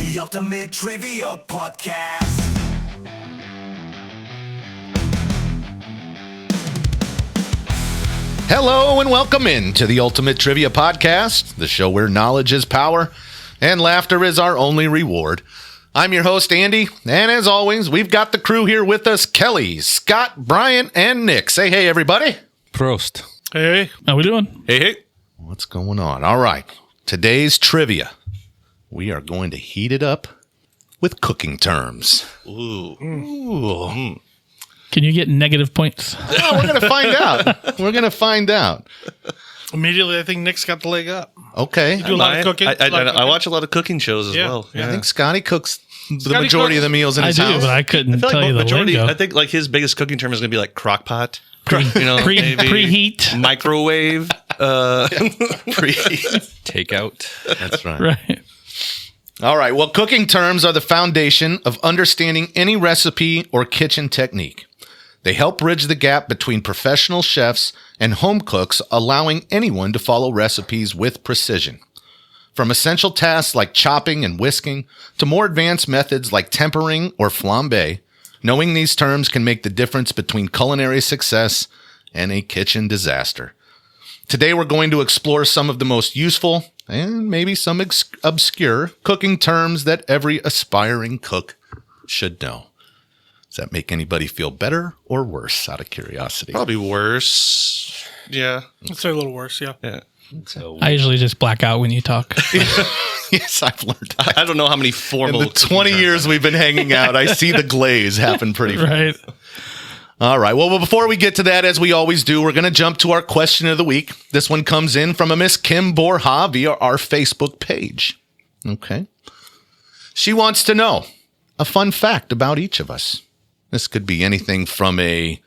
The Ultimate Trivia Podcast. Hello and welcome in to the Ultimate Trivia Podcast, the show where knowledge is power and laughter is our only reward. I'm your host, Andy, and as always, we've got the crew here with us, Kelly, Scott, Brian, and Nick. Say hey, everybody. Prost. Hey, how we doing? Hey. What's going on? All right, today's trivia. We are going to heat it up with cooking terms. Ooh. Can you get negative points? Oh, we're going to find out. We're going to find out. Immediately, I think Nick's got the leg up. Okay. You do a lot of cooking? I watch a lot of cooking shows as well. I think Scotty cooks the Scotty majority cooks? of the meals in I his do, house. but I couldn't I feel tell like you the majority. lingo. I think like his biggest cooking term is going to be like crock pot. Maybe Preheat. microwave, Preheat. takeout. That's right. Right. All right. Well, cooking terms are the foundation of understanding any recipe or kitchen technique. They help bridge the gap between professional chefs and home cooks, allowing anyone to follow recipes with precision. From essential tasks like chopping and whisking to more advanced methods like tempering or flambe, knowing these terms can make the difference between culinary success and a kitchen disaster. Today, we're going to explore some of the most useful and maybe some obscure cooking terms that every aspiring cook should know. Does that make anybody feel better or worse, out of curiosity? Probably worse. Yeah. I'd say a little worse, yeah. Yeah. So, I usually just black out when you talk. yes, I've learned that. I don't know how many formal. In the 20 years we've been hanging out, I see the glaze happen pretty fast. Right. All right. Well, before we get to that, as we always do, we're going to jump to our question of the week. This one comes in from a Miss Kim Borja via our Facebook page. Okay. She wants to know a fun fact about each of us. This could be anything from a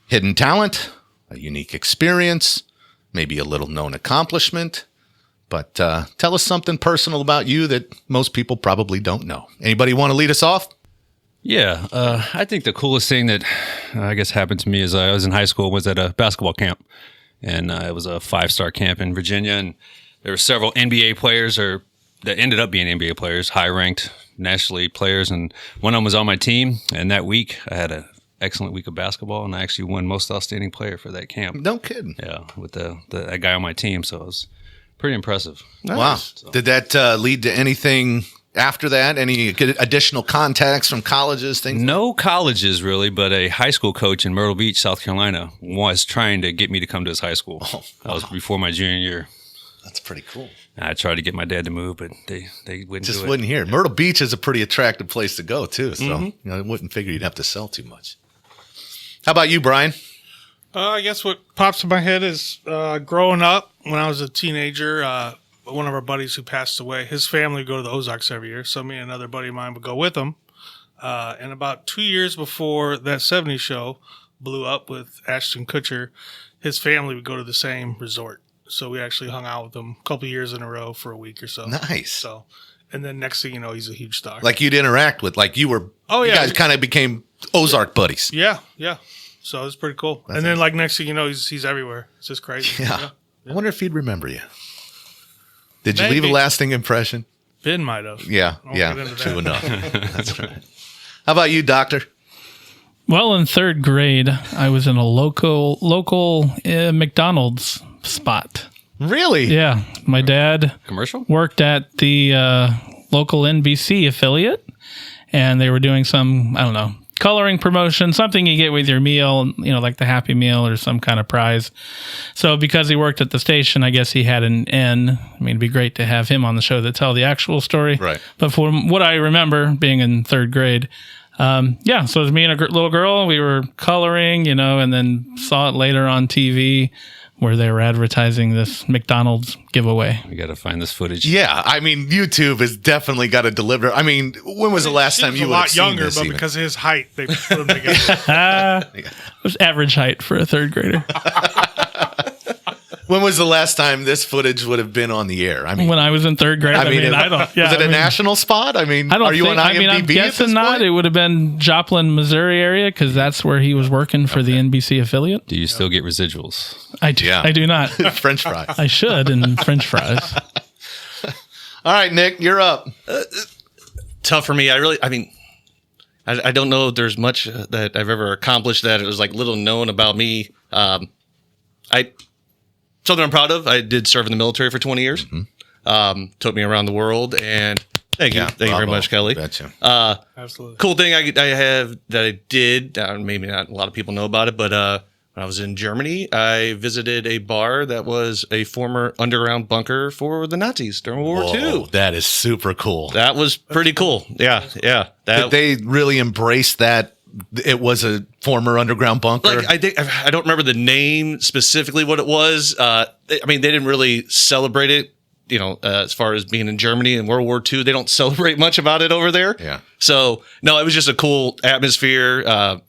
hidden talent, a unique experience, maybe a little known accomplishment. But tell us something personal about you that most people probably don't know. Anybody want to lead us off? Yeah, I think the coolest thing that I guess happened to me is I was in high school, was at a basketball camp, and it was a 5-star camp in Virginia, and there were several NBA players that ended up being NBA players, high-ranked nationally players, and one of them was on my team, and that week I had an excellent week of basketball, and I actually won most outstanding player for that camp. No kidding. Yeah, with that guy on my team, so it was pretty impressive. Nice. Wow. So. Did that lead to anything after that? Any additional contacts from colleges, things? No colleges, really, but a high school coach in Myrtle Beach, South Carolina, was trying to get me to come to his high school. Oh, wow. That was before my junior year. That's pretty cool. I tried to get my dad to move, but they wouldn't Just do it. wouldn't hear. Myrtle Beach is a pretty attractive place to go, too. So I wouldn't figure you'd have to sell too much. How about you, Brian? I guess what pops in my head is growing up, when I was a teenager, one of our buddies who passed away, his family would go to the Ozarks every year. So me and another buddy of mine would go with him. And about 2 years before that 70s show blew up with Ashton Kutcher, his family would go to the same resort. So we actually hung out with him a couple of years in a row for a week or so. Nice. So, and then next thing you know, he's a huge star. Like you'd interact with, like you were, Oh, yeah. you guys kind of became Ozark buddies. Yeah. So it's pretty cool. And then like next thing you know, he's everywhere. It's just crazy. Yeah. I wonder if he'd remember you. Did you Maybe. leave a lasting impression? Ben might have. Yeah. Won't get into True that. enough. That's right. How about you, Doctor? Well, in third grade, I was in a local McDonald's spot. Really? Yeah, my dad Commercial? worked at the local NBC affiliate, and they were doing some, I don't know, coloring promotion, something you get with your meal, like the Happy Meal or some kind of prize. So because he worked at the station, I guess he had an N. I mean, it'd be great to have him on the show to tell the actual story. Right. But from what I remember being in third grade, so it was me and a little girl. We were coloring, and then saw it later on TV where they were advertising this McDonald's giveaway. We got to find this footage. Yeah. I mean, YouTube has definitely got to deliver. I mean, when was the last time you a would have lot seen younger, this but even? because of his height, they put him together. It was average height for a third grader. When was the last time this footage would have been on the air? I mean, When I was in third grade, I don't. Yeah, was it a national spot? I mean, I don't are you think, on IMDb? I'm guessing not. It would have been Joplin, Missouri area because that's where he was working for the NBC affiliate. Do you still get residuals? I do. Yeah. I do not. French fries. I should in French fries. All right, Nick, you're up. tough for me. I mean, I don't know if there's much that I've ever accomplished that it was like little known about me. Something I'm proud of. I did serve in the military for 20 years. Took me around the world, and thank you very much, Kelly. Betcha. Absolutely. Cool thing I have that I did. Maybe not a lot of people know about it, but when I was in Germany, I visited a bar that was a former underground bunker for the Nazis during World War II. That is super cool. That was pretty cool. Yeah. Did they really embrace that? It was a former underground bunker. Like I don't remember the name specifically what it was. I mean, they didn't really celebrate it. You know, as far as being in Germany in World War II, they don't celebrate much about it over there. Yeah. So no, it was just a cool atmosphere. A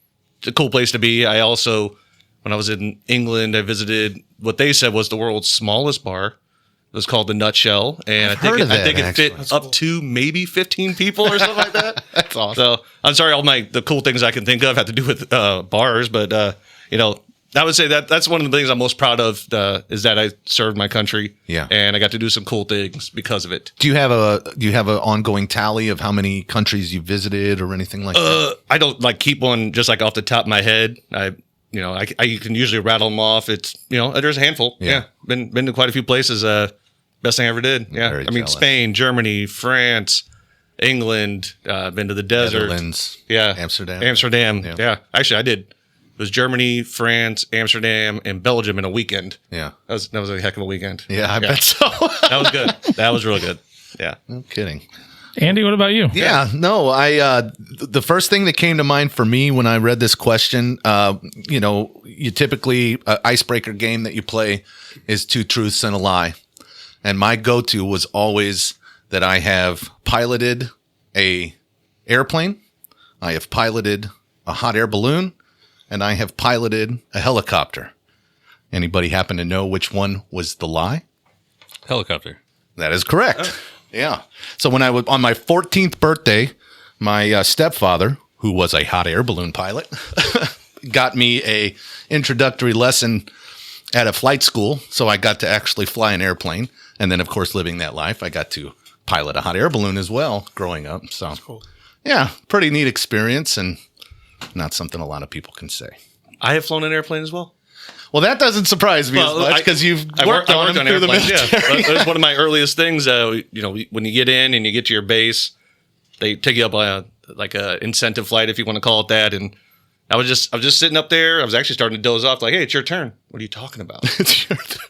cool place to be. I also, when I was in England, I visited what they said was the world's smallest bar. It was called the Nutshell, and I think it fit up to maybe 15 people or something like that. That's awesome. So I'm sorry, all the cool things I can think of have to do with bars, but you know, I would say that's one of the things I'm most proud of is that I served my country, and I got to do some cool things because of it. Do you have an ongoing tally of how many countries you visited or anything like that? I don't keep one just off the top of my head. I can usually rattle them off. It's there's a handful. Yeah. Been to quite a few places. Best thing I ever did. Yeah, Very I mean jealous. Spain, Germany, France, England. Been to the desert. Netherlands. Yeah, Amsterdam. Yeah. Actually, I did. It was Germany, France, Amsterdam, and Belgium in a weekend. Yeah, that was a heck of a weekend. Yeah, I bet so. That was good. That was really good. Yeah, no kidding. Andy, what about you? Yeah, no, the first thing that came to mind for me when I read this question, you typically, icebreaker game that you play is 2 truths and a lie. And my go-to was always that I have piloted a airplane, I have piloted a hot air balloon, and I have piloted a helicopter. Anybody happen to know which one was the lie? Helicopter. That is correct. Yeah. So when I was on my 14th birthday, my stepfather, who was a hot air balloon pilot, got me a introductory lesson at a flight school. So I got to actually fly an airplane. And then, of course, living that life, I got to pilot a hot air balloon as well growing up. So, that's cool. Yeah, pretty neat experience and not something a lot of people can say. I have flown an airplane as well. Well, that doesn't surprise me as much because you've worked on them through the military. Yeah, it was one of my earliest things. When you get in and you get to your base, they take you up on a incentive flight, if you want to call it that. And I was just sitting up there. I was actually starting to doze off. Like, hey, it's your turn. What are you talking about?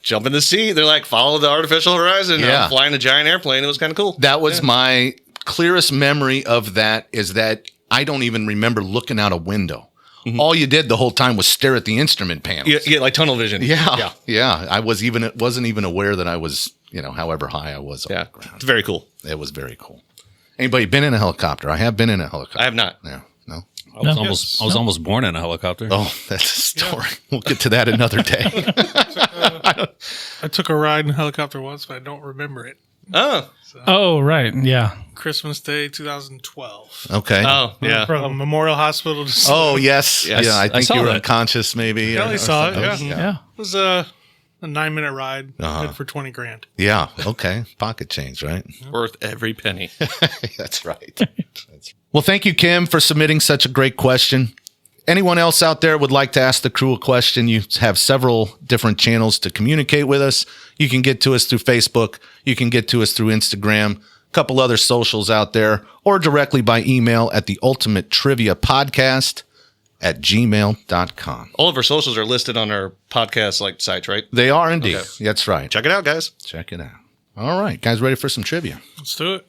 Jump in the seat. They're like, follow the artificial horizon. Yeah. I'm flying a giant airplane. It was kind of cool. That was my clearest memory of that. Is that I don't even remember looking out a window. Mm-hmm. All you did the whole time was stare at the instrument panels. You get like tunnel vision. Yeah. I wasn't even aware that I was, however high I was. Yeah, it's very cool. It was very cool. Anybody been in a helicopter? I have been in a helicopter. I have not. Yeah. No. I was almost born in a helicopter. Oh, that's a story. Yeah. We'll get to that another day. I took a ride in a helicopter once, but I don't remember it. Oh, right. Yeah. Christmas Day, 2012. Okay. Oh, yeah. From Memorial Hospital to Oh, yes. Yes. Yeah, I think saw you were that. unconscious maybe. I saw it, yeah. Yeah. It was a 9-minute ride good for $20,000. Yeah. Okay. Pocket change, right? Worth every penny. That's right. Well, thank you, Kim, for submitting such a great question. Anyone else out there would like to ask the crew a question? You have several different channels to communicate with us. You can get to us through Facebook. You can get to us through Instagram, a couple other socials out there, or directly by email at theultimatetriviapodcast@gmail.com. All of our socials are listed on our podcast sites, right? They are indeed. Okay. That's right. Check it out, guys. Check it out. All right. Guys, ready for some trivia? Let's do it.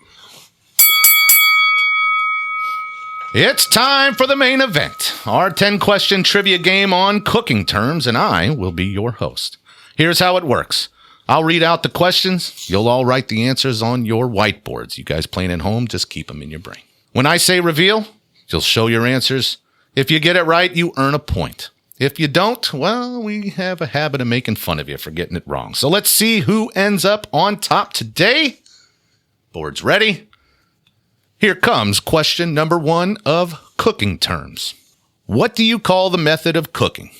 It's time for the main event, our 10-question trivia game on cooking terms, and I will be your host. Here's how it works. I'll read out the questions. You'll all write the answers on your whiteboards. You guys playing at home, just keep them in your brain. When I say reveal, you'll show your answers. If you get it right, you earn a point. If you don't, well, we have a habit of making fun of you for getting it wrong. So let's see who ends up on top today. Boards ready? Here comes question number 1 of cooking terms. What do you call the method of cooking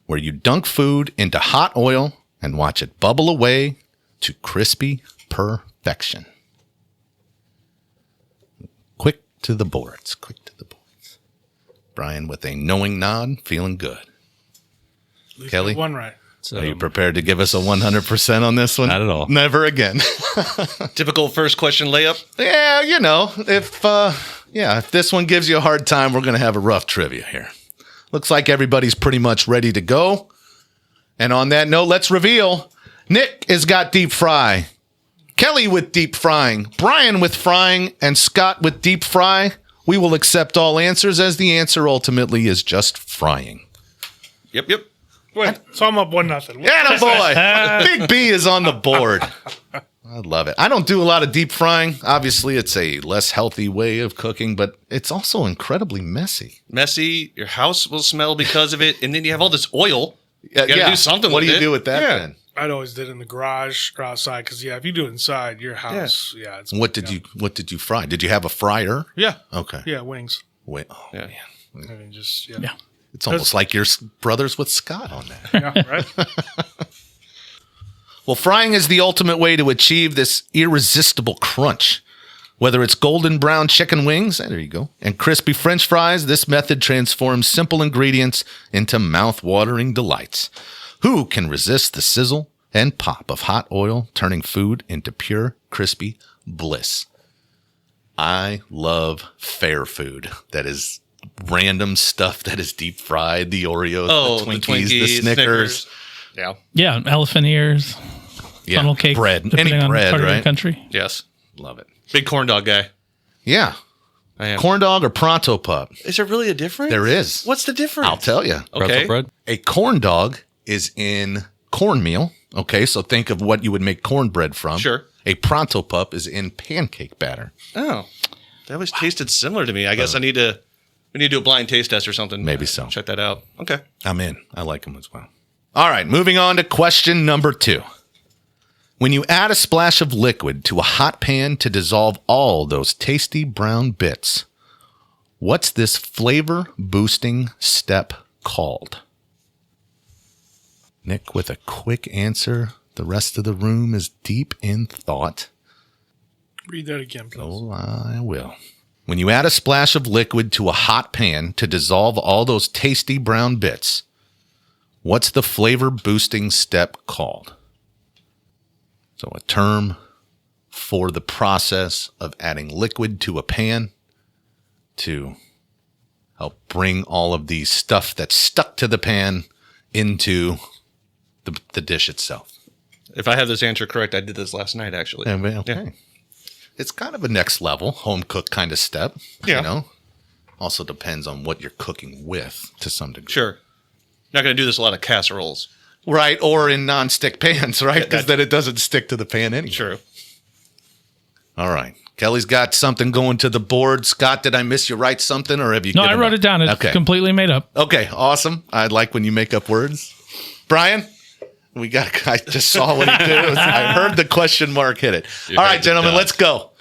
where you dunk food into hot oil and watch it bubble away to crispy perfection? Quick to the boards. Quick to the boards. Brian with a knowing nod, feeling good. At least Kelly? one right. So, Are you prepared to give us a 100% on this one? Not at all. Never again. Typical first question layup. Yeah, you know, if this one gives you a hard time, we're going to have a rough trivia here. Looks like everybody's pretty much ready to go. And on that note, let's reveal. Nick has got deep fry. Kelly with deep frying. Brian with frying. And Scott with deep fry. We will accept all answers as the answer ultimately is just frying. Yep. Wait, so I'm up 1-0. Yeah, boy. Big B is on the board. I love it. I don't do a lot of deep frying. Obviously, it's a less healthy way of cooking, but it's also incredibly messy. Messy. Your house will smell because of it, and then you have all this oil. You gotta do something What with do you it. do with that then? I'd always did it in the garage or outside because if you do it inside your house, it's What did you fry? Did you have a fryer? Yeah, Okay. yeah, wings. Wait. Oh, Yeah. man. I mean, just Yeah. It's almost like your brothers with Scott on that. yeah, right. Well, frying is the ultimate way to achieve this irresistible crunch. Whether it's golden brown chicken wings, there you go, and crispy French fries, this method transforms simple ingredients into mouth-watering delights. Who can resist the sizzle and pop of hot oil, turning food into pure, crispy bliss? I love fair food. That is random stuff that is deep fried, the Oreos, the Twinkies, the Snickers. Yeah. Yeah, elephant ears, funnel cake, bread, depending any on bread, part of the right? country. Yes. Love it. Big corn dog guy. Yeah. I am. Corn dog or pronto pup? Is there really a difference? There is. What's the difference? I'll tell you. Okay. pretzel bread. A corn dog is in cornmeal. Okay, so think of what you would make cornbread from. Sure. A pronto pup is in pancake batter. Oh, that always tasted similar to me. I guess we need to do a blind taste test or something. Maybe so. Check that out. Okay. I'm in. I like them as well. All right, moving on to question number 2. When you add a splash of liquid to a hot pan to dissolve all those tasty brown bits, what's this flavor boosting step called? Nick with a quick answer. The rest of the room is deep in thought. Read that again, please. Oh, I will. When you add a splash of liquid to a hot pan to dissolve all those tasty brown bits, what's the flavor boosting step called? So a term for the process of adding liquid to a pan to help bring all of the stuff that's stuck to the pan into the dish itself. If I have this answer correct, I did this last night, actually. Okay. Yeah. It's kind of a next level home cook kind of step. Yeah. You know, also depends on what you're cooking with to some degree. Sure. Not going to do this a lot of casseroles. Right. Or in non-stick pans, right? Because then it doesn't stick to the pan anyway. True. All right. Kelly's got something going to the board. Scott, did I miss you write something or have you No, I given wrote up? it down. It's completely made up. Okay. Awesome. I like when you make up words. Brian? I just saw what he did. I heard the question mark hit it. All right, gentlemen, let's go.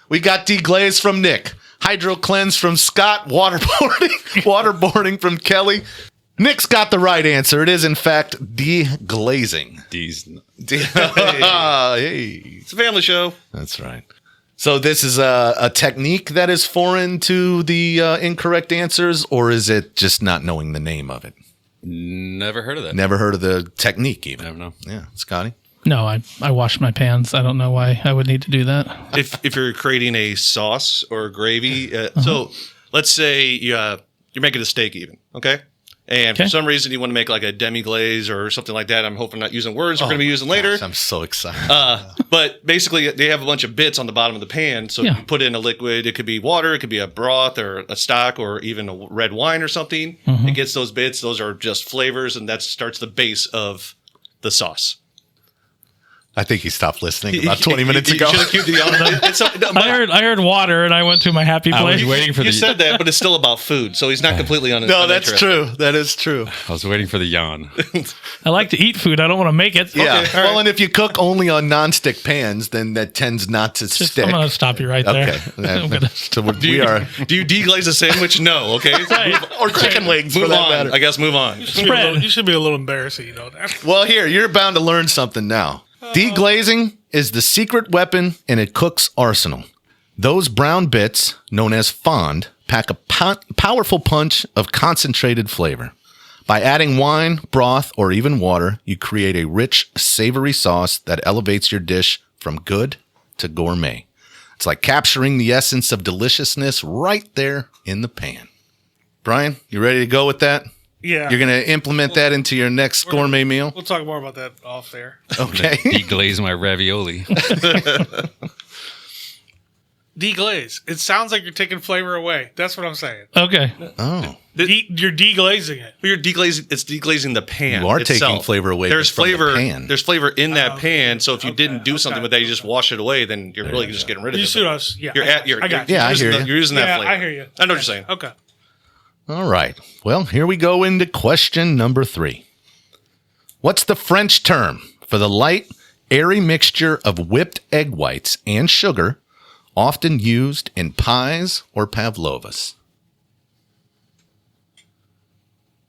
We got deglaze from Nick. Hydro cleanse from Scott. Waterboarding from Kelly. Nick's got the right answer. It is, in fact, deglazing. Hey. It's a family show. That's right. So this is a technique that is foreign to the incorrect answers, or is it just not knowing the name of it? Never heard of that. Never heard of the technique even. Never know. Yeah, Scotty? No, I wash my pans. I don't know why I would need to do that. If you're creating a sauce or gravy, so let's say you're making a steak even, okay? And for some reason you want to make like a demi-glaze or something like that. I'm hoping I'm not using words we're going to be using later. Gosh, I'm so excited. But basically they have a bunch of bits on the bottom of the pan. So you put in a liquid. It could be water. It could be a broth or a stock or even a red wine or something. It gets those bits. Those are just flavors. And that starts the base of the sauce. I think he stopped listening about 20 minutes ago. You should have cued the element. I heard water and I went to my happy I place. was waiting for You the. said that, but it's still about food. So he's not completely No, that's true. That is true. I was waiting for the yawn. I like to eat food. I don't want to make it. Yeah. Okay, all Well, right. and if you cook only on nonstick pans, then that tends not to Just, stick. I'm going to stop you right there. Okay. I'm gonna- So we are. Do you deglaze a sandwich? No. Okay. Or chicken wings, for Move that on. matter. I guess move on. You should be a little embarrassed that you know that. Well, here, you're bound to learn something now. Deglazing is the secret weapon in a cook's arsenal. Those brown bits, known as fond, pack a powerful punch of concentrated flavor. By adding wine, broth, or even water, you create a rich, savory sauce that elevates your dish from good to gourmet. It's like capturing the essence of deliciousness right there in the pan. Brian, you ready to go with that? Yeah. You're going to implement that into your next gourmet meal? We'll talk more about that off air. Okay. Deglaze my ravioli. Deglaze. It sounds like you're taking flavor away. That's what I'm saying. Okay. Oh. You're deglazing it. You're deglazing. It's deglazing the pan. You are itself. taking flavor away There's from the flavor. pan. There's flavor in that pan. So if you didn't do something with that, you just wash it away. Then you're really just getting rid of it. You see what I was? Yeah. I got you. Yeah, I hear you. You're using that Yeah, flavor. I hear you. I know what you're saying. Okay. All right. Well, here we go into question number 3. What's the French term for the light, airy mixture of whipped egg whites and sugar, often used in pies or pavlovas?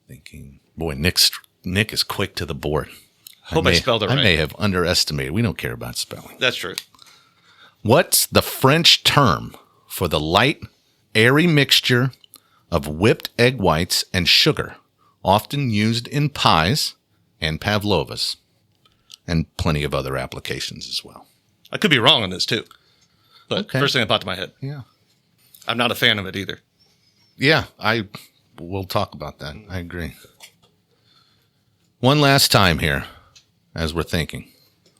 Thinking, boy, Nick is quick to the board. Hope I spelled it right. I may have underestimated. We don't care about spelling. That's true. What's the French term for the light, airy mixture of whipped egg whites and sugar, often used in pies and pavlovas, and plenty of other applications as well? I could be wrong on this too. But Okay. first thing that popped to my head. Yeah. I'm not a fan of it either. Yeah, we'll talk about that. I agree. One last time here, as we're thinking.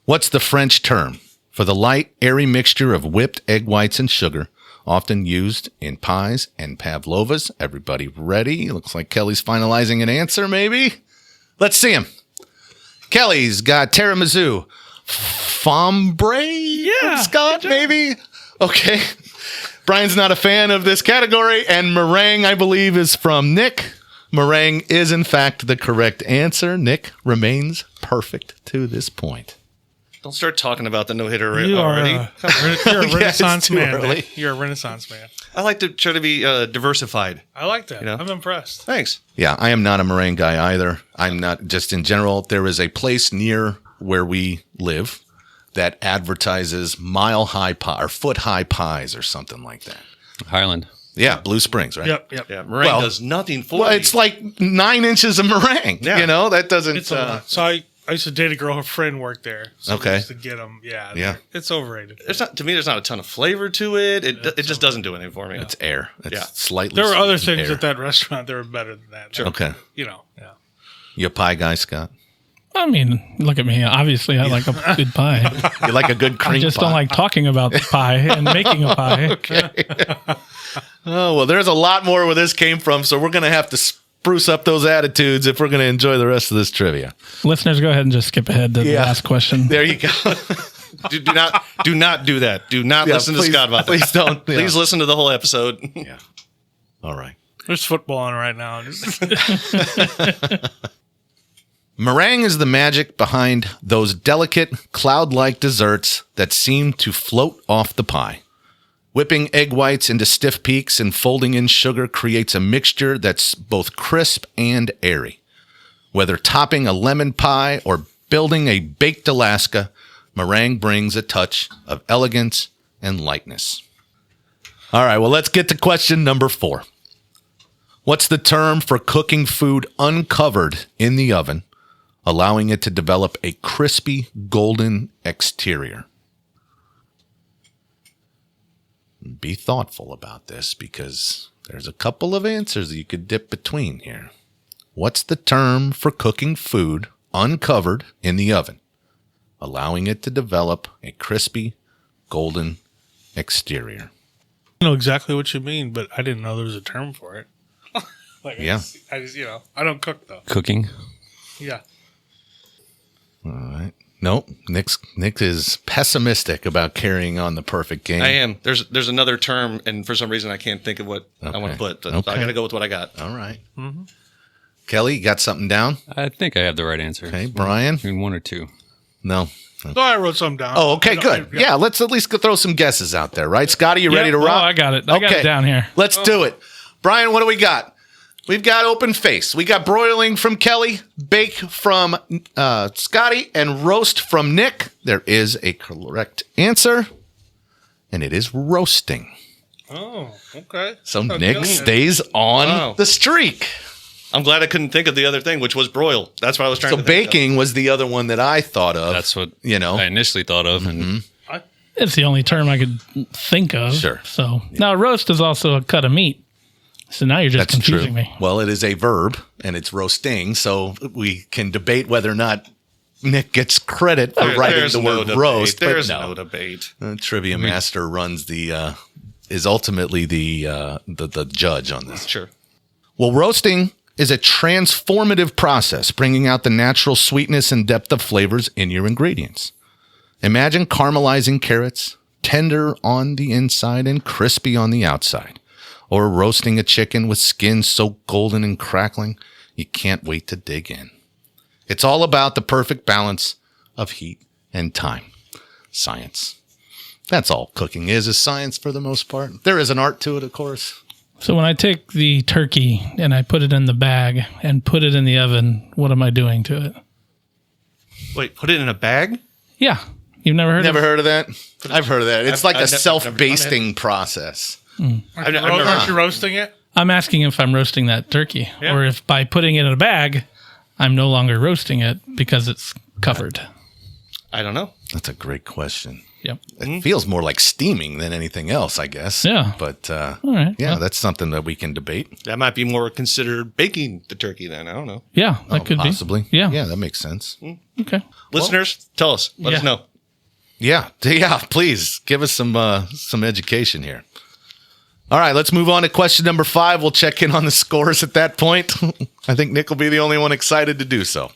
What's the French term for the light, airy mixture of whipped egg whites and sugar, often used in pies and pavlovas? Everybody ready? Looks like Kelly's finalizing an answer, maybe? Let's see him. Kelly's got tiramisu. Fombre? Yeah. Scott, maybe? Okay. Brian's not a fan of this category, and meringue, I believe, is from Nick. Meringue is, in fact, the correct answer. Nick remains perfect to this point. Don't start talking about the no-hitter You are already. you're a it's Renaissance too man. early. Man. You're a Renaissance man. I like to try to be diversified. I like that. You know? I'm impressed. Thanks. Yeah, I am not a meringue guy either. I'm not, just in general, there is a place near where we live that advertises mile-high pie or foot-high pies or something like that. Highland. Yeah, Blue Springs, right? Yep. Yeah, meringue Well- does nothing for Well, me. it's like 9 inches of meringue. Yeah. You know, that doesn't. It's a lot. So I used to date a girl. Her friend worked there. So Okay. I used to get them. Yeah. Yeah. It's overrated. It's not, to me, there's not a ton of flavor to it. It just doesn't do anything for me. It's air. It's Yeah. slightly. There were other sweet things air. at that restaurant that were better than that. Sure. Okay. You know. Yeah. You a pie guy, Scott? I mean, look at me. Obviously, I like a good pie. You like a good I cream just pie? don't like talking about pie and making a pie. Oh, well, there's a lot more where this came from, so we're going to have to spruce up those attitudes if we're going to enjoy the rest of this trivia. Listeners, go ahead and just skip ahead to the Yeah. last question. There you go. do not do that. Do not Yeah, listen to please- Scott about that. please don't. Yeah. Please listen to the whole episode. Yeah. All right. There's football on right now. Meringue is the magic behind those delicate, cloud-like desserts that seem to float off the pie. Whipping egg whites into stiff peaks and folding in sugar creates a mixture that's both crisp and airy. Whether topping a lemon pie or building a baked Alaska, meringue brings a touch of elegance and lightness. All right, well, let's get to question number 4. What's the term for cooking food uncovered in the oven, allowing it to develop a crispy, golden exterior? Be thoughtful about this because there's a couple of answers you could dip between here. What's the term for cooking food uncovered in the oven, allowing it to develop a crispy, golden exterior? I know exactly what you mean, but I didn't know there was a term for it. Yeah. I just I don't cook though. Cooking. Yeah. All right. Nope. Nick is pessimistic about carrying on the perfect game. I am. There's another term, and for some reason I can't think of what I want to put. But Okay. I got to go with what I got. All right. Kelly, you got something down? I think I have the right answer. Okay. Brian? In 1 or 2. No. So I wrote some down. Oh, okay, good. Yeah, let's at least throw some guesses out there, right? Scotty, you ready to Yep. rock? Oh, I got it. I got it down here. Let's do it. Brian, what do we got? We've got open face. We got broiling from Kelly, bake from Scotty, and roast from Nick. There is a correct answer. and it is roasting. Oh, okay. So Okay. Nick stays on Wow. the streak. I'm glad I couldn't think of the other thing, which was broil. That's what I was trying So to think of. baking was the other one that I thought of. That's what you know. I initially thought of. And It's the only term I could think of. Sure. So now roast is also a cut of meat. So now you're just That's confusing true. me. Well, it is a verb, and it's roasting, so we can debate whether or not Nick gets credit for writing There's the no word debate. roast. There's but no debate. Trivia Master runs is ultimately the judge on this. Sure. Well, roasting is a transformative process, bringing out the natural sweetness and depth of flavors in your ingredients. Imagine caramelizing carrots, tender on the inside and crispy on the outside, or roasting a chicken with skin so golden and crackling, you can't wait to dig in. It's all about the perfect balance of heat and time. Science. That's all cooking is science for the most part. There is an art to it, of course. So when I take the turkey and I put it in the bag and put it in the oven, what am I doing to it? Wait, put it in a bag? Yeah. You've never heard Never of heard of that? I've heard of that. It's like a I've never- self-basting process. I've never- Aren't you roasting it? I'm asking if I'm roasting that turkey Yeah. or if by putting it in a bag, I'm no longer roasting it because it's covered. I don't know. That's a great question. Yep. It feels more like steaming than anything else, I guess. Yeah. But All right. yeah, Well, that's something that we can debate. That might be more considered baking the turkey then. I don't know. yeah, that could Possibly. be. Yeah. Yeah, that makes sense. Okay. Listeners, tell us. Let us Yeah. know. Yeah. Yeah. Please give us some education here. All right, let's move on to question number 5. We'll check in on the scores at that point. I think Nick will be the only one excited to do so.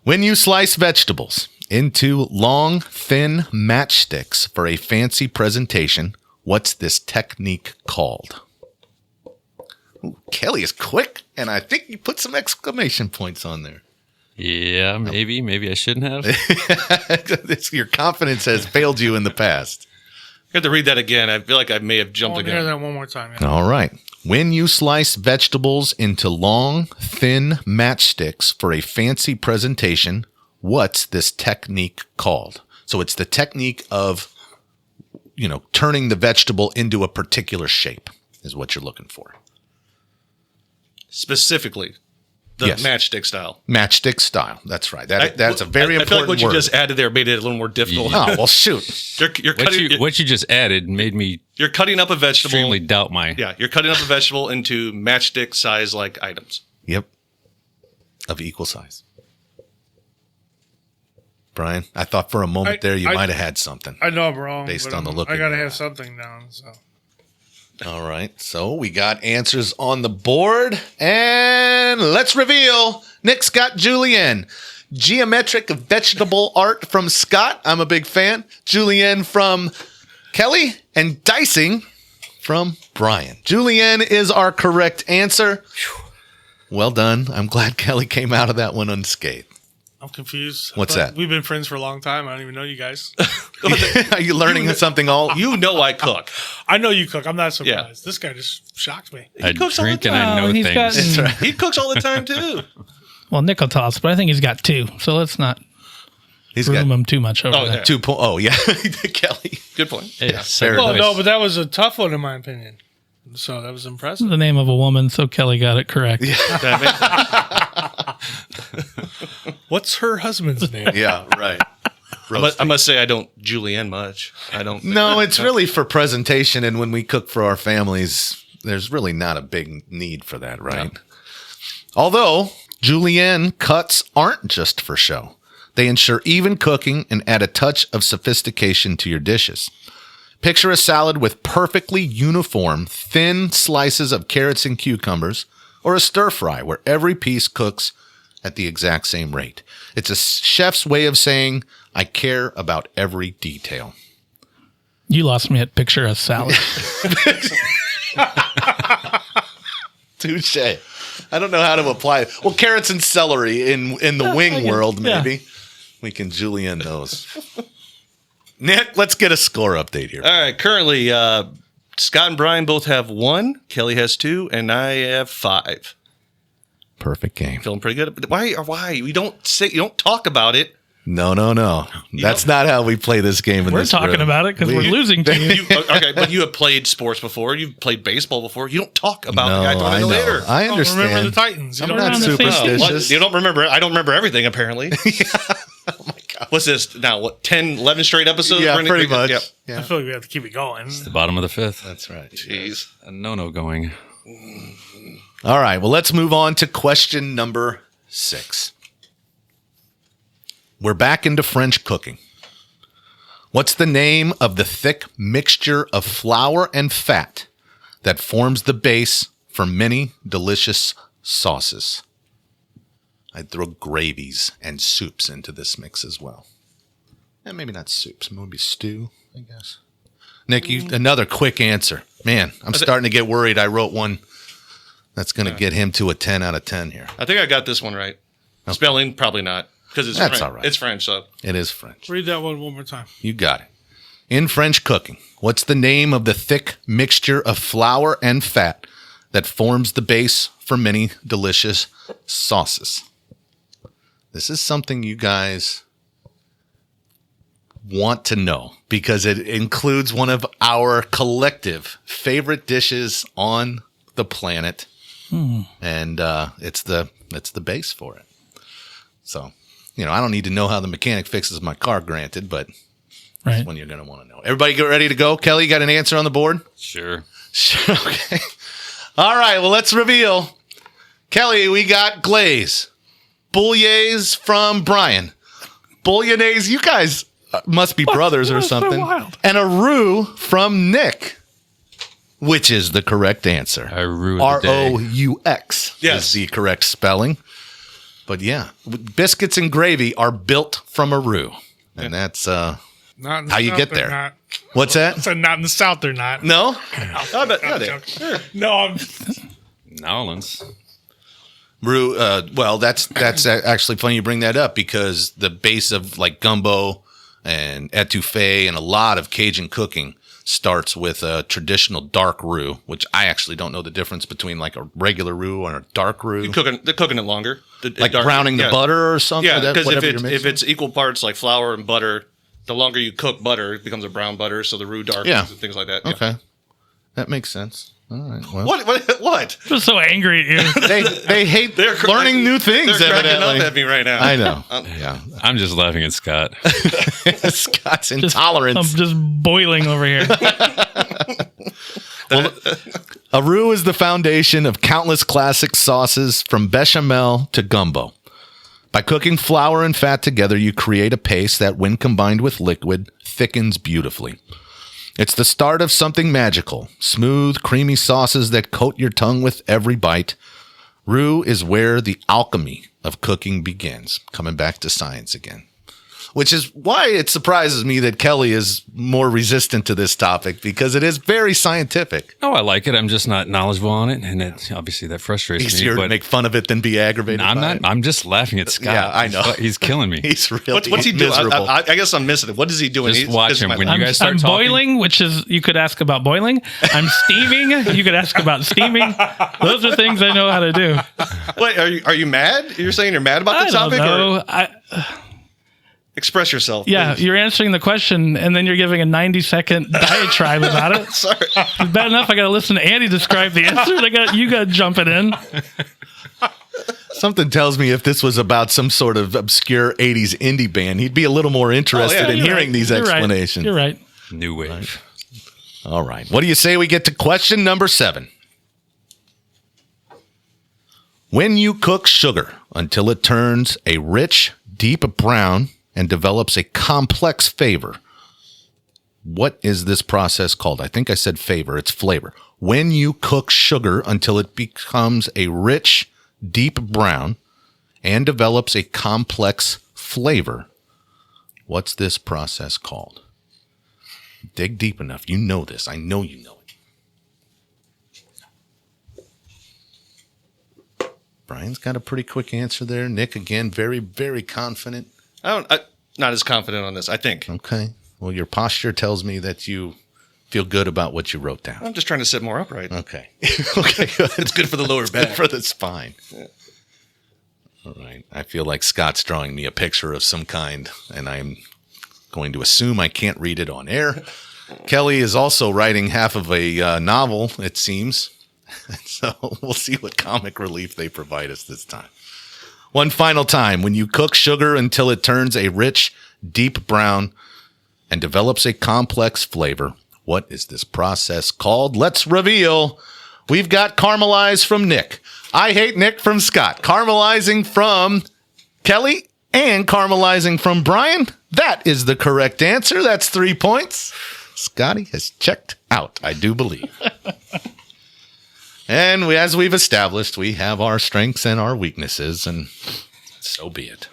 When you slice vegetables into long, thin matchsticks for a fancy presentation, what's this technique called? Ooh, Kelly is quick, and I think you put some exclamation points on there. yeah, maybe I shouldn't have. Your confidence has failed you in the past. I have to read that again. I feel like I may have I jumped want to hear again. that one more time. Yeah. All right. When you slice vegetables into long, thin matchsticks for a fancy presentation, what's this technique called? So it's the technique of, turning the vegetable into a particular shape is what you're looking for. Specifically, the Yes. matchstick style. Matchstick style. That's right. That's a very I feel important like what you word. just added there made it a little more difficult. Oh, well, shoot. You're cutting, What you just added made me you're cutting up a vegetable. extremely doubt my. Yeah, you're cutting up a vegetable into matchstick size like items. Yep. Of equal size. Brian, I thought for a moment there you might have had something. I know I'm wrong. Based but on the look I of got to your have eye. something down. So All right. So we got answers on the board. And let's reveal Nick's got Julienne. Geometric vegetable art from Scott. I'm a big fan. Julienne from Kelly. And dicing from Brian. Julienne is our correct answer. Well done. I'm glad Kelly came out of that one unscathed. I'm confused. What's But that? We've been friends for a long time. I don't even know you guys. Are you learning something all? You know I cook. I know you cook. I'm not surprised. This guy just shocked me. I cooks all the drink and I time. know He's things. got- He cooks all the time too. Well, nickel toss, but I think he's got 2. So let's not He's room got him too much over Oh, there. yeah. 2 points. Oh, yeah. Kelly. Good point. Hey, Fair second Well, place. no, but that was a tough one in my opinion. So that was impressive. The name of a woman, so Kelly got it correct. What's her husband's name? Yeah, right. I must say I don't julienne much. I don't. No, it's really for presentation. And when we cook for our families, there's really not a big need for that, right? Although julienne cuts aren't just for show. They ensure even cooking and add a touch of sophistication to your dishes. Picture a salad with perfectly uniform, thin slices of carrots and cucumbers, or a stir fry where every piece cooks at the exact same rate. It's a chef's way of saying, I care about every detail. You lost me at picture a salad. Touche. I don't know how to apply it. Well, carrots and celery in the wing world, yeah. maybe. We can julienne those. Nick, let's get a score update here. All right. Currently, Scott and Brian both have 1. Kelly has 2, and I have 5. Perfect game. Feeling pretty good. Why? You don't talk about it No. That's not how we play this game. We're talking about it because we're losing to you. Okay, but you have played sports before. You've played baseball before. You don't talk about the guy throwing I in the know. later. I Don't understand. remember the Titans. You I'm don't not remember the superstitious. What? You don't remember? I don't remember everything, apparently. Oh my god. What's this now? What, 10, 11 straight episodes? Yeah, running? pretty much. Yep. I Yeah. feel like we have to keep it going. The bottom of the fifth. That's right. Jeez. A no going. All right. Well, let's move on to question number 6. We're back into French cooking. What's the name of the thick mixture of flour and fat that forms the base for many delicious sauces? I'd throw gravies and soups into this mix as well. And maybe not soups, maybe stew, I guess. Nick, another quick answer. Man, I'm starting to get worried. I wrote one that's going to get him to a 10 out of 10 here. I think I got this one right. Spelling, probably not. Because it's That's French. all right. It's French, so. It is French. Read that one more time. You got it. In French cooking, what's the name of the thick mixture of flour and fat that forms the base for many delicious sauces? This is something you guys want to know because it includes one of our collective favorite dishes on the planet. And it's the base for it. So, I don't need to know how the mechanic fixes my car, granted, but Right. that's when you're going to want to know. Everybody get ready to go? Kelly, you got an answer on the board? Sure. Sure. Okay. All right. Well, let's reveal. Kelly, we got glaze. Bouillaise from Brian. Bouillaise, you guys must be brothers or That's so something. wild. And a roux from Nick, which is the correct answer. I rue the day. Roux Yes. is the correct spelling. But yeah, biscuits and gravy are built from a roux. And that's Not in the How you South, get they're there. Not. what's that? So not in the South, they're not. No? I bet. Yeah, they- Joking. No, I'm. New Orleans. Roux, well, that's actually funny you bring that up because the base of like gumbo and etouffee and a lot of Cajun cooking starts with a traditional dark roux, which I actually don't know the difference between like a regular roux and a dark roux. They're cooking it longer. Like browning the butter or something? Yeah, because whatever you're if mixing? it's equal parts like flour and butter, the longer you cook butter, it becomes a brown butter. So the roux darkens Yeah. and things like that. Yeah. Okay. That makes sense. All right. Well, What? I'm so angry at you. they hate They're learning new things, They're cracking evidently. up at me right now. I know. Yeah. I'm just laughing at Scott. Scott's intolerance. I'm just boiling over here. A roux is the foundation of countless classic sauces from bechamel to gumbo. By cooking flour and fat together, you create a paste that, when combined with liquid, thickens beautifully. It's the start of something magical, smooth, creamy sauces that coat your tongue with every bite. Roux is where the alchemy of cooking begins. Coming back to science again. Which is why it surprises me that Kelly is more resistant to this topic because it is very scientific. No, I like it. I'm just not knowledgeable on it, and obviously that frustrates me. Easier to But make fun of it than be aggravated. I'm by not. it. I'm just laughing at Scott. Yeah, I know. He's killing me. He's really What's he doing? miserable. I guess I'm missing it. What is he doing? Just watch him. When you I'm, guys start I'm talking, boiling, which is you could ask about boiling. I'm steaming. You could ask about steaming. Those are things I know how to do. Wait, are you mad? You're saying you're mad about I the don't topic? know. Or express yourself. Yeah, please. you're answering the question, and then you're giving a 90-second diatribe about it. Sorry. It's bad enough I got to listen to Andy describe the answer. You got jumping in. Something tells me if this was about some sort of obscure 80s indie band, he'd be a little more interested in You're hearing right. these You're right. explanations. You're right. new wave. All right. What do you say we get to question number 7? When you cook sugar until it turns a rich, deep brown and develops a complex flavor, what is this process called? I think I said favor. It's flavor. When you cook sugar until it becomes a rich, deep brown and develops a complex flavor, what's this process called? Dig deep enough. You know this. I know you know it. Brian's got a pretty quick answer there. Nick, again, very, very confident. I'm not as confident on this, I think. Okay. Well, your posture tells me that you feel good about what you wrote down. I'm just trying to sit more upright. Okay. Okay, good. It's good for the lower back. For the spine. All right. I feel like Scott's drawing me a picture of some kind, and I'm going to assume I can't read it on air. Kelly is also writing half of a novel, it seems. So we'll see what comic relief they provide us this time. One final time. When you cook sugar until it turns a rich, deep brown and develops a complex flavor, what is this process called? Let's reveal. We've got caramelize from Nick. I hate Nick from Scott. Caramelizing from Kelly and caramelizing from Brian. That is the correct answer. That's 3 points. Scotty has checked out, I do believe. And as we've established, we have our strengths and our weaknesses, and so be it.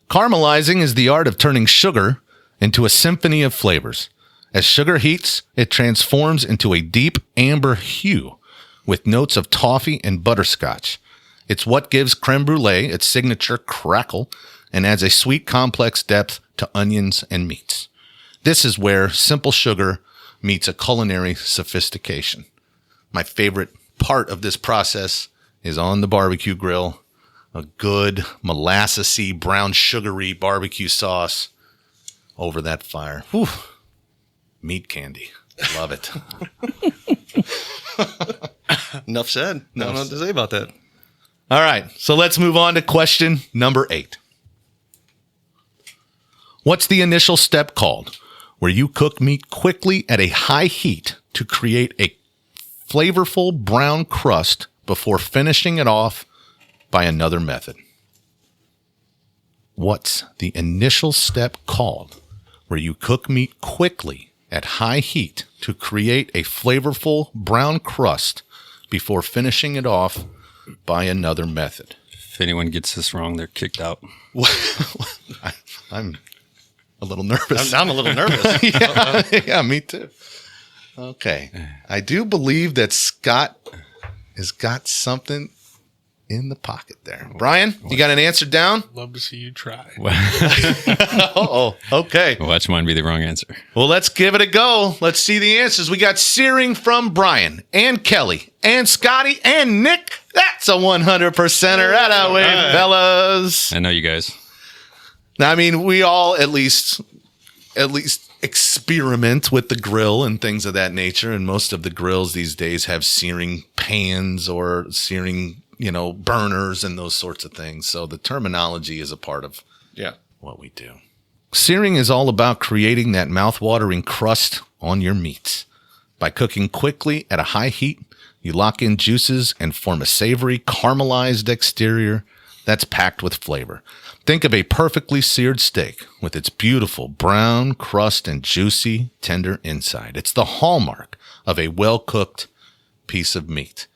Caramelizing is the art of turning sugar into a symphony of flavors. As sugar heats, it transforms into a deep amber hue with notes of toffee and butterscotch. It's what gives creme brulee its signature crackle and adds a sweet, complex depth to onions and meats. This is where simple sugar meets a culinary sophistication. My favorite part of this process is on the barbecue grill, a good molassesy, brown sugary barbecue sauce over that fire. Whew. Meat candy. Love it. Enough said. I don't know what to say about that. All right, so let's move on to question number 8. What's the initial step called where you cook meat quickly at a high heat to create a flavorful brown crust before finishing it off by another method? What's the initial step called where you cook meat quickly at high heat to create a flavorful brown crust before finishing it off by another method? If anyone gets this wrong, they're kicked out. I'm a little nervous. I'm a little nervous. Yeah, me too. Okay. I do believe that Scott has got something in the pocket there. Brian, you got an answer down? Love to see you try. Uh-oh. Okay. Watch mine be the wrong answer. Well, let's give it a go. Let's see the answers. We got searing from Brian and Kelly and Scotty and Nick. That's a 100%er. That way, fellas. I know you guys. Now, I mean, we all at least experiment with the grill and things of that nature. And most of the grills these days have searing pans or searing, burners and those sorts of things. So the terminology is a part of what we do. Searing is all about creating that mouth-watering crust on your meats. By cooking quickly at a high heat, you lock in juices and form a savory, caramelized exterior that's packed with flavor. Think of a perfectly seared steak with its beautiful brown crust and juicy, tender inside. It's the hallmark of a well-cooked piece of meat.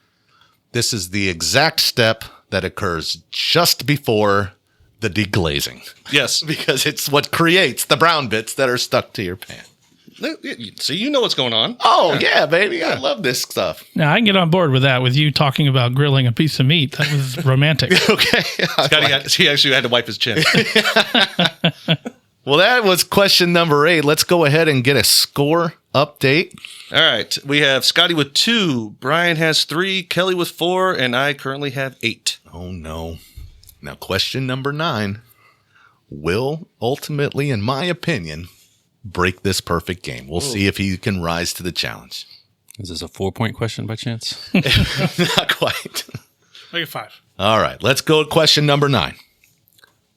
This is the exact step that occurs just before the deglazing. Yes. Because it's what creates the brown bits that are stuck to your pan. So you know what's going on. Oh, yeah, baby. I love this stuff. Now I can get on board with that. With you talking about grilling a piece of meat, that was romantic. Okay. He actually had to wipe his chin. Well, that was question number 8. Let's go ahead and get a score update. All right. We have Scotty with 2, Brian has 3, Kelly with 4, and I currently have 8. Oh, no. Now, question number 9 will ultimately, in my opinion, break this perfect game. We'll see if he can rise to the challenge. Is this a 4-point question by chance? Not quite. Make it 5. All right, let's go to question number 9.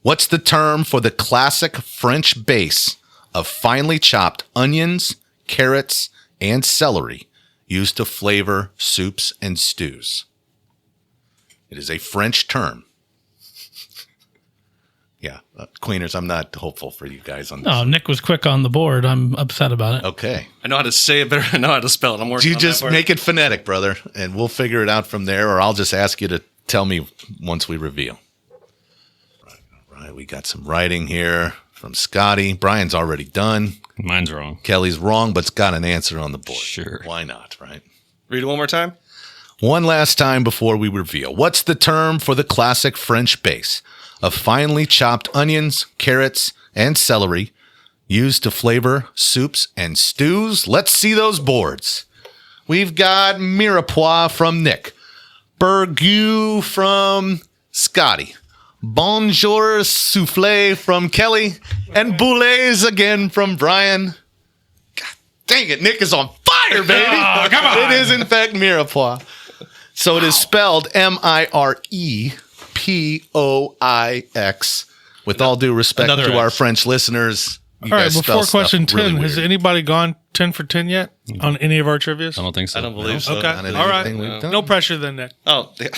What's the term for the classic French base of finely chopped onions, carrots, and celery used to flavor soups and stews? It is a French term. Yeah, Queeners, I'm not hopeful for you guys on this. Oh, Nick was quick on the board. I'm upset about it. Okay. I know how to say it better. I know how to spell it. I'm working You on just that part. make it phonetic, brother, and we'll figure it out from there, or I'll just ask you to tell me once we reveal. All right, we got some writing here from Scotty. Brian's already done. Mine's wrong. Kelly's wrong, but's got an answer on the board. Sure. Why not, right? Read it one more time. One last time before we reveal. What's the term for the classic French base of finely chopped onions, carrots, and celery used to flavor soups and stews? Let's see those boards. We've got mirepoix from Nick, burgoo from Scotty, Bonjour soufflé from Kelly. And boulets again from Brian. God dang it, Nick is on fire, baby. Oh, come on. It is, in fact, Mirepoix. So it is spelled Mirepoix. With all due respect Another to our X. French listeners, you All right, guys before spell question stuff really 10, has weird. anybody gone 10 for 10 yet on any of our trivias? I don't think so. I don't believe so. Okay. Not in All right. anything we've done. No pressure then, Nick. Oh, yeah.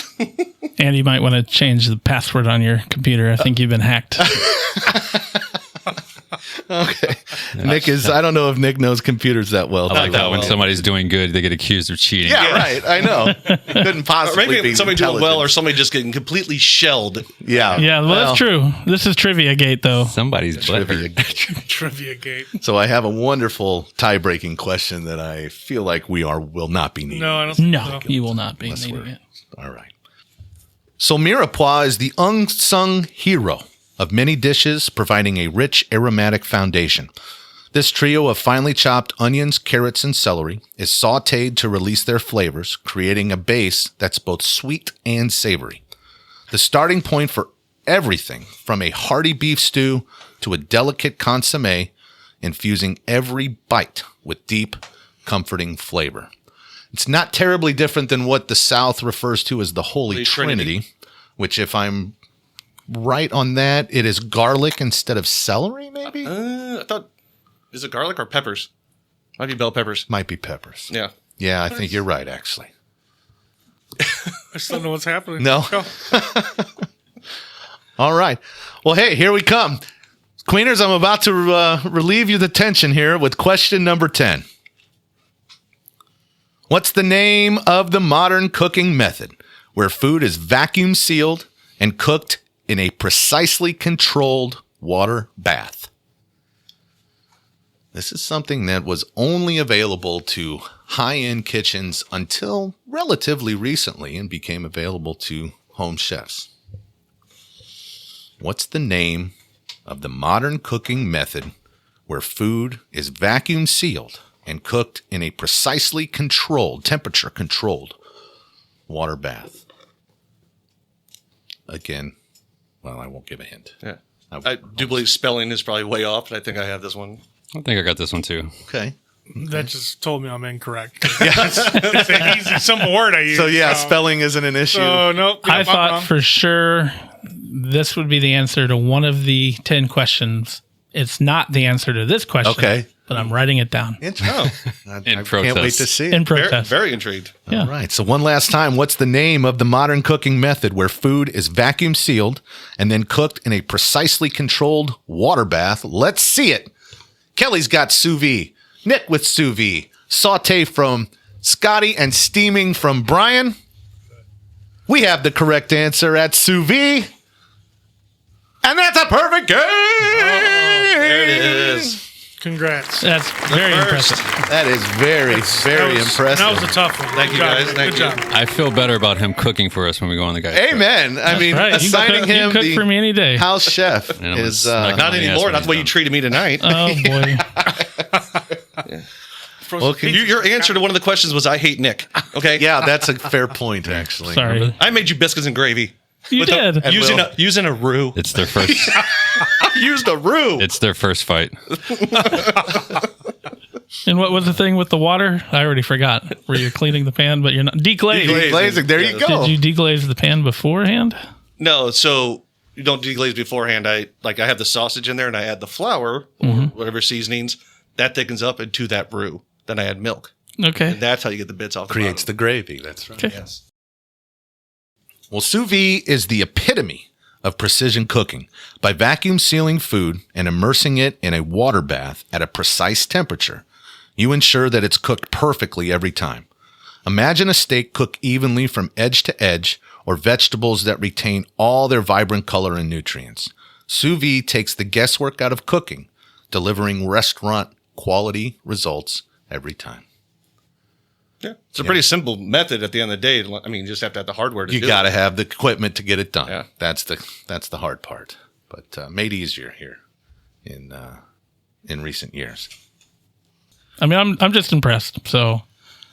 And you might want to change the password on your computer. I think you've been hacked. Okay. Nick is, I don't know if Nick knows computers that well. I like that when well. somebody's doing good, they get accused of cheating. Yeah, right. I know. Couldn't possibly Maybe be somebody doing well or intelligent. somebody just getting completely shelled. Yeah. Yeah, well, that's true. This is Trivia Gate, though. Somebody's Trivia. butthurt. Trivia gate. So I have a wonderful tie-breaking question that I feel like will not be needed. No, I don't think No, so. you will not be Unless needing we're- it. All right. So Mirepoix is the unsung hero of many dishes, providing a rich aromatic foundation. This trio of finely chopped onions, carrots, and celery is sautéed to release their flavors, creating a base that's both sweet and savory. The starting point for everything from a hearty beef stew to a delicate consommé, infusing every bite with deep, comforting flavor. It's not terribly different than what the South refers to as the Holy Holy Trinity, Trinity. which, if I'm right on that, it is garlic instead of celery, maybe? I thought, is it garlic or peppers? Might be bell peppers. Might be peppers. Yeah. Yeah, I think you're right, actually. I still don't know what's happening. No. Go. All right. Well, hey, here we come. Queeners, I'm about to relieve you the tension here with question number 10. What's the name of the modern cooking method where food is vacuum sealed and cooked in a precisely controlled water bath? This is something that was only available to high-end kitchens until relatively recently and became available to home chefs. What's the name of the modern cooking method where food is vacuum sealed and cooked in a precisely controlled, temperature-controlled water bath? Again, well, I won't give a hint. Yeah. I do believe spelling is probably way off, but I think I have this one. I think I got this one too. Okay. That just told me I'm incorrect. It's an easy, simple word I use. So, yeah, spelling isn't an issue. So, nope. I I'm thought wrong. for sure this would be the answer to one of the 10 questions. It's not the answer to this question. Okay. But I'm writing it down I can't protest. wait to see it. in Very, protest. very intrigued. Yeah. All right. So one last time, what's the name of the modern cooking method where food is vacuum sealed and then cooked in a precisely controlled water bath? Let's see it. Kelly's got sous vide. Nick with sous vide. Saute from Scotty and steaming from Brian. We have the correct answer at sous vide. And that's a perfect game. There it is. Congrats. That's very first. impressive. That is very, very impressive. That was a tough one. Thank Good you, job. guys. Thank Good you. job. I feel better about him cooking for us when we go on the guys. trip. Amen. I mean, Right. You assigning can him cook the for me any day. house chef And I'm gonna is smack him Not on the ass anymore. when That's he's the way you done. treated me tonight. Oh, boy. well, can you, Your answer to one of the questions was, I hate Nick. Okay? yeah, that's a fair point, actually. Sorry. I made you biscuits and gravy. You did. Using a roux. It's their first. I used a roux. It's their first fight. And what was the thing with the water? I already forgot. Where you're cleaning the pan, but you're not deglaze. Deglazing. There you go. Did you deglaze the pan beforehand? No, so you don't deglaze beforehand. I have the sausage in there and I add the flour or whatever seasonings. That thickens up into that roux. Then I add milk. Okay. And that's how you get the bits off the Creates the bottom. gravy. That's right. Okay. Yes. Well, sous vide is the epitome of precision cooking. By vacuum sealing food and immersing it in a water bath at a precise temperature, you ensure that it's cooked perfectly every time. Imagine a steak cooked evenly from edge to edge, or vegetables that retain all their vibrant color and nutrients. Sous vide takes the guesswork out of cooking, delivering restaurant quality results every time. Yeah. It's a pretty simple method at the end of the day. I mean, you just have to have the hardware to You do got to it. have the equipment to get it done. Yeah. That's the hard part, but made easier here in recent years. I mean, I'm just impressed. So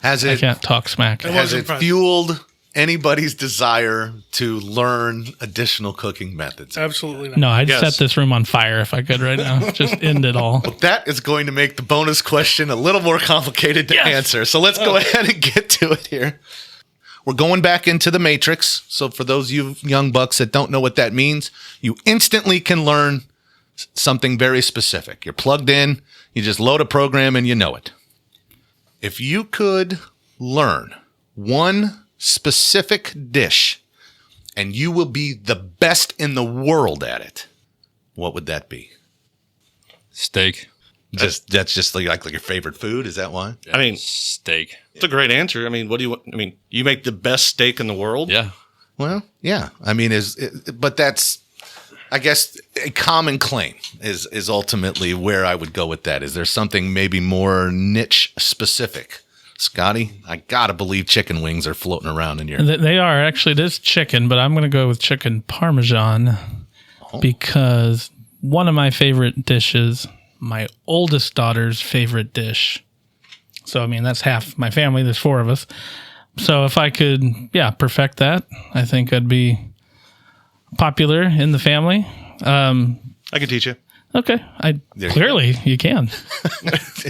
Has I it can't talk smack. has it impressive. fueled anybody's desire to learn additional cooking methods. Absolutely not. No, I'd Yes. set this room on fire if I could right now. Just end it all. That is going to make the bonus question a little more complicated to answer. So let's go ahead and get to it here. We're going back into the matrix. So for those of you young bucks that don't know what that means, you instantly can learn something very specific. You're plugged in, you just load a program and you know it. If you could learn one specific dish and you will be the best in the world at it, what would that be? Steak. That's just like your favorite food? Is that why? I mean, Steak. it's a great answer. I mean, what do you want? I mean, you make the best steak in the world? Yeah. Well, yeah. I mean, but that's, I guess, a common claim is ultimately where I would go with that. Is there something maybe more niche specific? Scotty, I gotta believe chicken wings are floating around in your. They are. Actually, it is chicken, but I'm going to go with chicken parmesan because one of my favorite dishes, my oldest daughter's favorite dish. So, I mean, that's half my family. There's 4 of us. So if I could, perfect that, I think I'd be popular in the family. I can teach you. Okay. Clearly you can.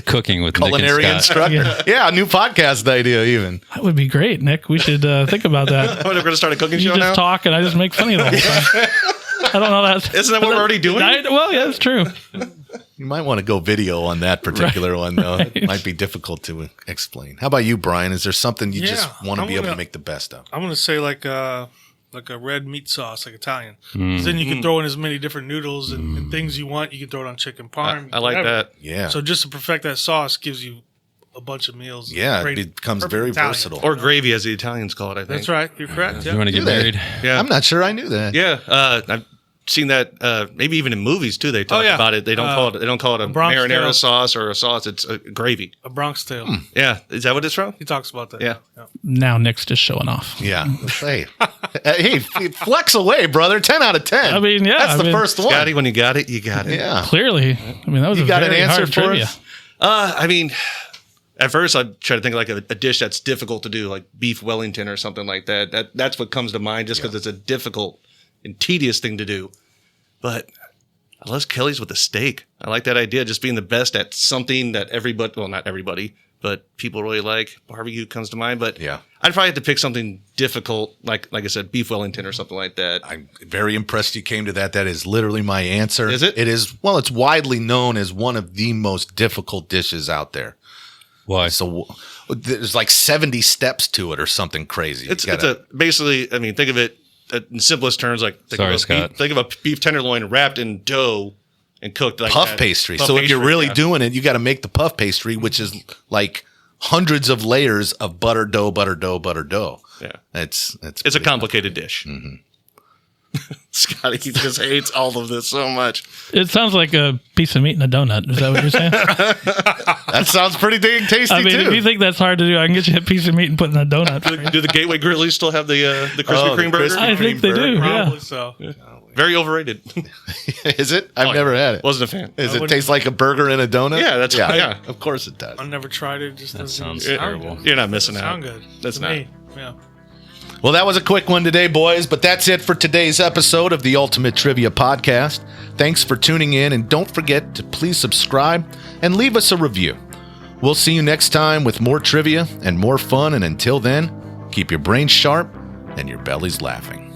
Cooking with Culinary Nick and Scott. instructor. Yeah, new podcast idea even. That would be great, Nick. We should think about that. We're going to start a cooking You show just now? talk and I just make fun of you the whole time. I don't know that. Isn't that what we're already doing? Well, yeah, that's true. You might want to go video on that particular one, though. It might be difficult to explain. How about you, Brian? Is there something you just want to be able to make the best of? I'm gonna say like a red meat sauce, like Italian. 'Cause then you can throw in as many different noodles and things you want. You can throw it on chicken parm. I like whatever. that. Yeah. So just to perfect that sauce gives you a bunch of meals. Yeah, Great- it becomes perfect very Italian. versatile. Or gravy, as the Italians call it, I think. That's right. You're correct. You Yeah. want to get Do they? married? Yeah. I'm not sure I knew that. Yeah. I've seen that maybe even in movies, too. They talk yeah. about it. They don't call it a Bronx marinara style. sauce or a sauce. It's a gravy. A Bronx tale. Yeah. Is that what it's from? He talks about that. Yeah. Now Nick's just showing off. Yeah. Hey, flex away, brother. 10 out of 10. I mean, yeah, That's I the mean- first one. Scotty, when you got it, you got it. Yeah. Clearly. I mean, that was You a got an very answer hard for trivia. us? I mean, at first I try to think of like a dish that's difficult to do, like beef Wellington or something like that. That's what comes to mind just because it's a difficult and tedious thing to do. But I love Kelly's with the steak. I like that idea, just being the best at something that everybody, well, not everybody, but people really like. Barbecue comes to mind, but Yeah. I'd probably have to pick something difficult, like I said, beef Wellington or something like that. I'm very impressed you came to that. That is literally my answer. Is it? It is. Well, it's widely known as one of the most difficult dishes out there. Why? So there's like 70 steps to it or something crazy. It's basically, I mean, think of it in simplest terms, like think of a beef tenderloin wrapped in dough and cooked like puff that. pastry. Puff So if you're pastry, really yeah. doing it, you got to make the puff pastry, which is like hundreds of layers of butter dough. Yeah. It's It's a pretty- complicated dish. Mm-hmm. Scotty just hates all of this so much. It sounds like a piece of meat in a donut. Is that what you're saying? That sounds pretty dang tasty I mean, too. if you think that's hard to do, I can get you a piece of meat and put it in a donut. Do the Gateway Grillies still have the Krispy Oh, the Kreme burger? Krispy I think they do. Probably Yeah. so. Very overrated. Is it? I've never had it. Wasn't a fan. Does it taste like a burger in a donut? Yeah, that's right, yeah. Of course it does. I've never tried it. Just doesn't sounds sound terrible. good. You're not missing Doesn't out. sound good. That's to not. me. Yeah. Well, that was a quick one today, boys, but that's it for today's episode of the Ultimate Trivia Podcast. Thanks for tuning in, and don't forget to please subscribe and leave us a review. We'll see you next time with more trivia and more fun, and until then, keep your brains sharp and your bellies laughing.